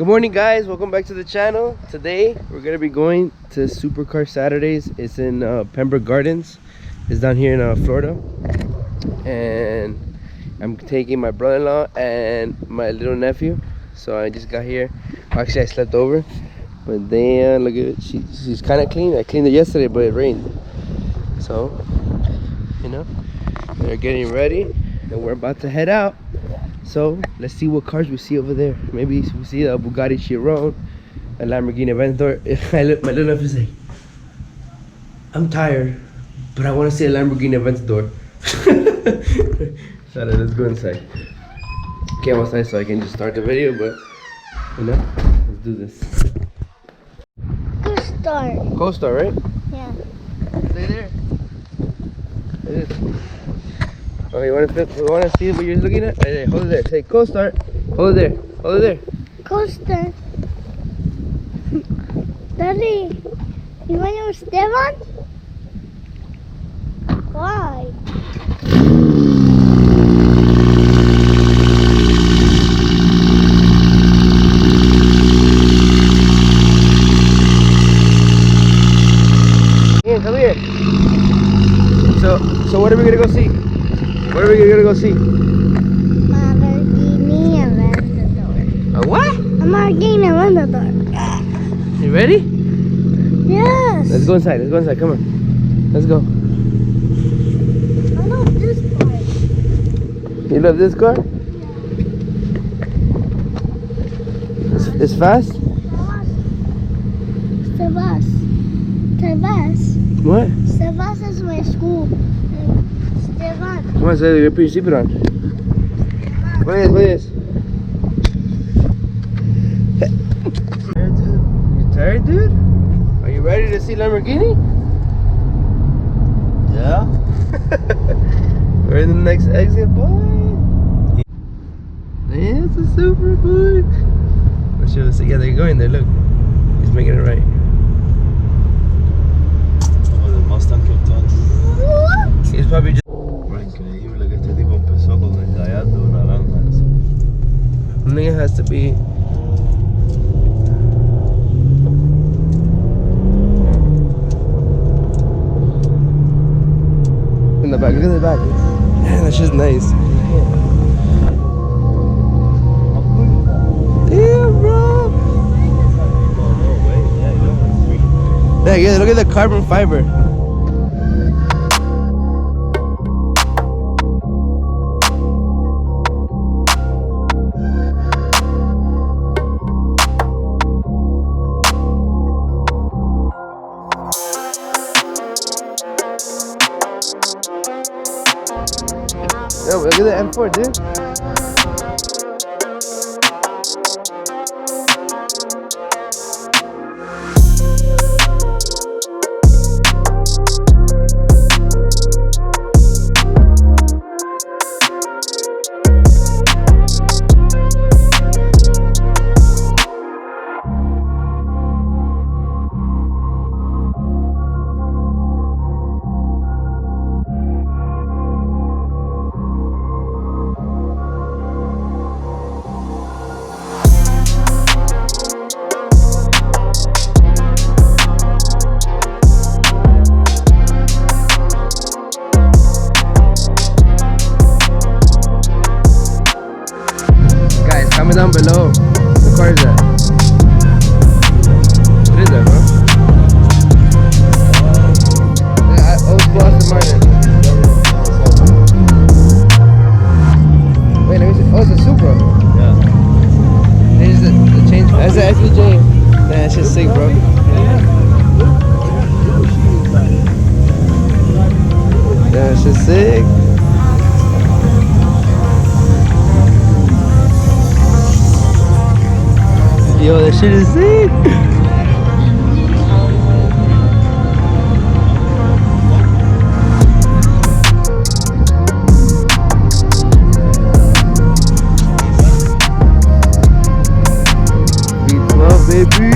Good morning, guys. Welcome back to the channel. Today we're gonna be going to Supercar Saturdays. It's in Pembroke Gardens. It's down here in Florida, and I'm taking my brother-in-law and my little nephew. So I just got here. Actually, I slept over, but then look at it. She's kind of clean. I cleaned it yesterday, but it rained. So they're getting ready, and we're about to head out. So let's see what cars we see over there. Maybe we see a Bugatti Chiron, a Lamborghini Aventador. My little nephew say, "I'm tired, but I want to see a Lamborghini Aventador." So let's go inside. Came outside so I can just start the video, but let's do this. Co-star. Co-star, right? Yeah. Stay there. It is. Oh, you want to see what you're looking at? Right there. Hold it there. Say co-star. Hold it there. Hold it there. Co-star. Daddy, you want to Esteban? Why? Ian, come here. So what are we gonna go see? What are we gonna go see? Lamborghini Aventador. A what? A Lamborghini Aventador. You ready? Yes. Let's go inside. Let's go inside. Come on. Let's go. I love this part. You love this car? It's fast? Sebas. What? Sebas is my school. Esteban. Come on, say you put your seatbelt on. What is this? You tired, dude? Are you ready to see Lamborghini? Yeah. We're in the next exit, boy. Yeah, it's a super boy. Let's show us. Yeah, they're going there. Look, he's making it right. Como el Mustang que optó. He's probably just. Increíble que este tipo empezó con el gallardo naranja. I think it has to be. In the back. Look at the back. Man, that's just nice. Damn, bro. Oh, no, wait. Yeah, you know, it's Yeah, look at the carbon fiber. Yo, look at the M4, dude. Comment down below. What car is that? What is that, bro? Old school Aston Martin. Wait, let me see. Oh, it's a Supra. Yeah. There's the change. That's the SVJ. Man, that's just sick, bro. That's just sick. Yo, that shit is sick. V12, baby.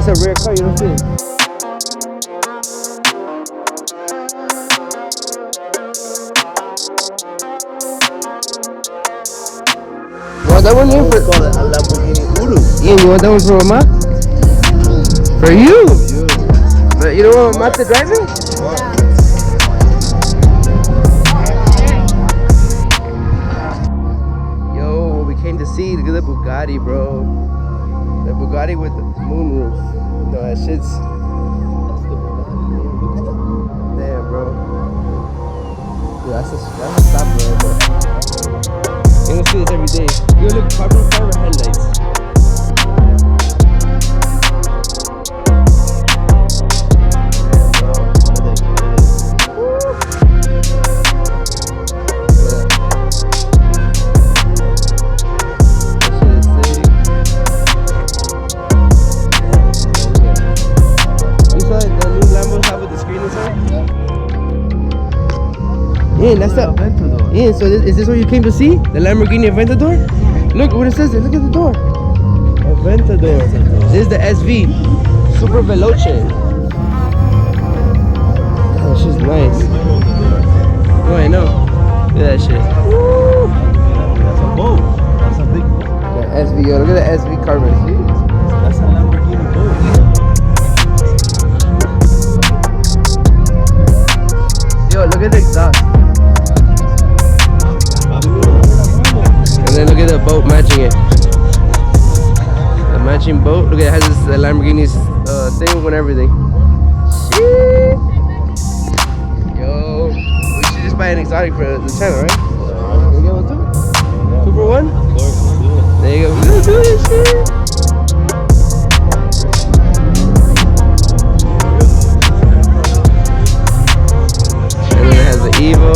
a rare car. You don't see it. Want that one, Ian? We call it a Lamborghini Uru. Ian, you want that one for Mama? For you? But you don't want Mama to drive it? Yo, what we came to see, look at the Bugatti, bro. The Bugatti with the moonroof. No, that shit's... Damn, bro. Dude, that's a stopper right there. You don't see this every day. You look carbon fiber headlights. Ian, that's the Aventador. Ian, so is this what you came to see? The Lamborghini Aventador? Look what it says there. Look at the door. Aventador. This is the SV. Super Veloce. Oh, she's nice. Oh, I know. Look at that shit. Woo. That's a boat. That's a big boat. The SV, yo, look at the SV carbon. That's a Lamborghini boat. Yo, look at the exhaust. And then look at the boat matching it. The matching boat. Look at it has this Lamborghini's thing and everything. Shit. Yo, we should just buy an exotic for the channel, right? Can we get one too? 2 for 1? Of course, let's do it. There you go. We're gonna do this shit. And then it has the Evo.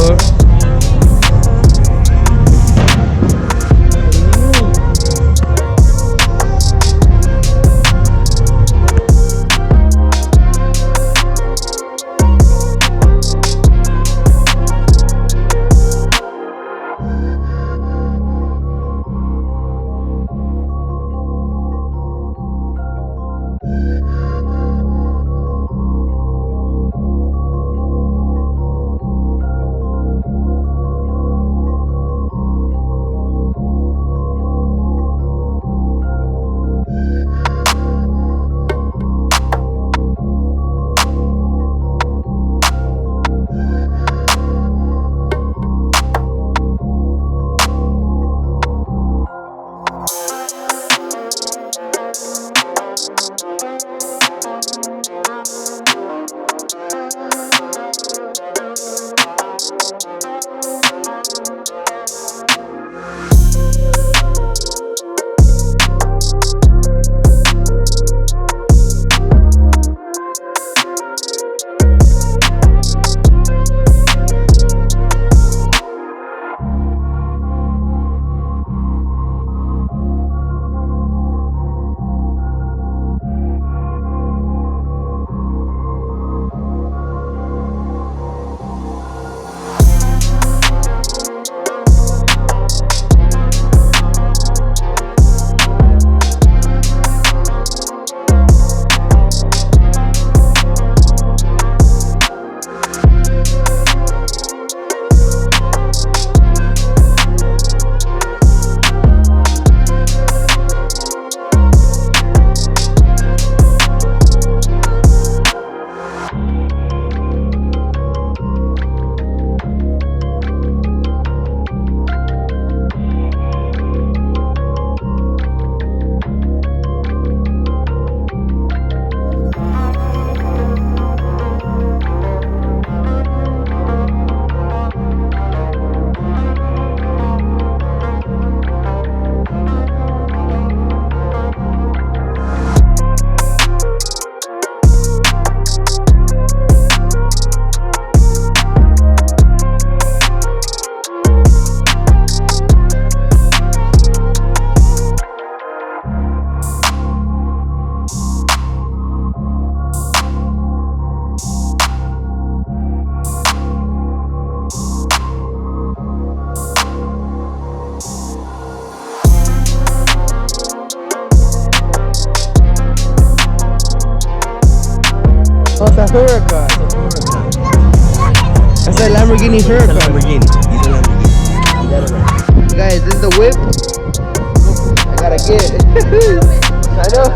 Huracan. That's a Lamborghini It's a Huracan. Lamborghini. He's a Lamborghini. You got it right. Guys, this is the whip. I gotta get it. I know.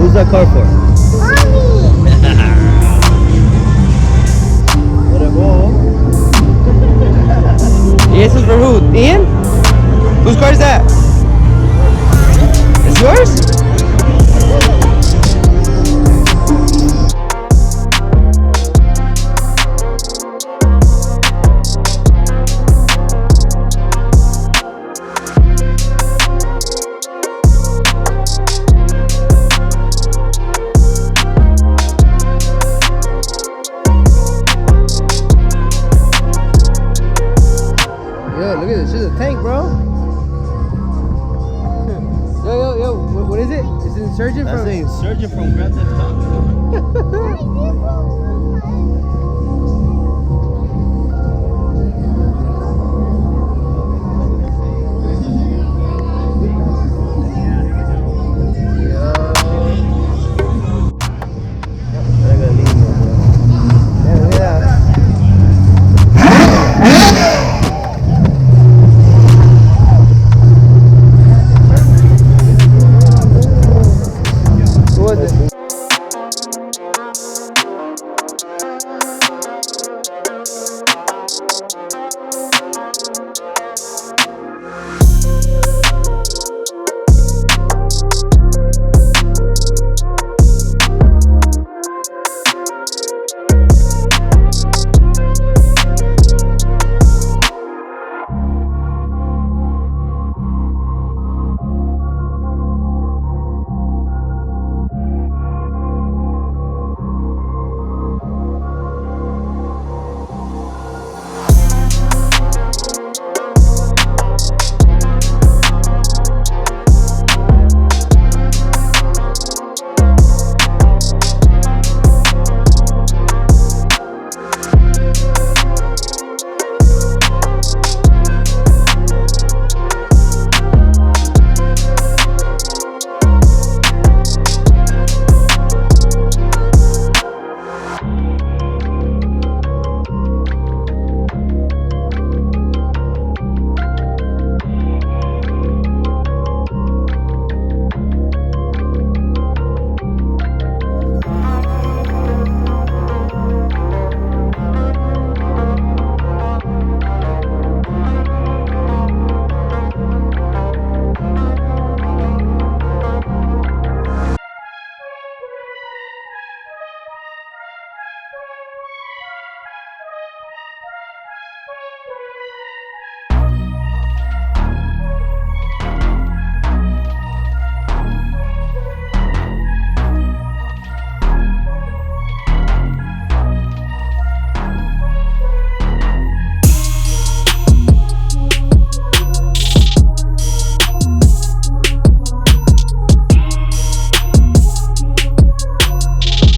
Who's that car for? Mommy! What a ball. This is for who? Ian? Whose car is that? It's yours? Yo, look at this. This is a tank, bro. Yo, what is it? It's an insurgent That's from... the insurgent from Grand Theft Auto.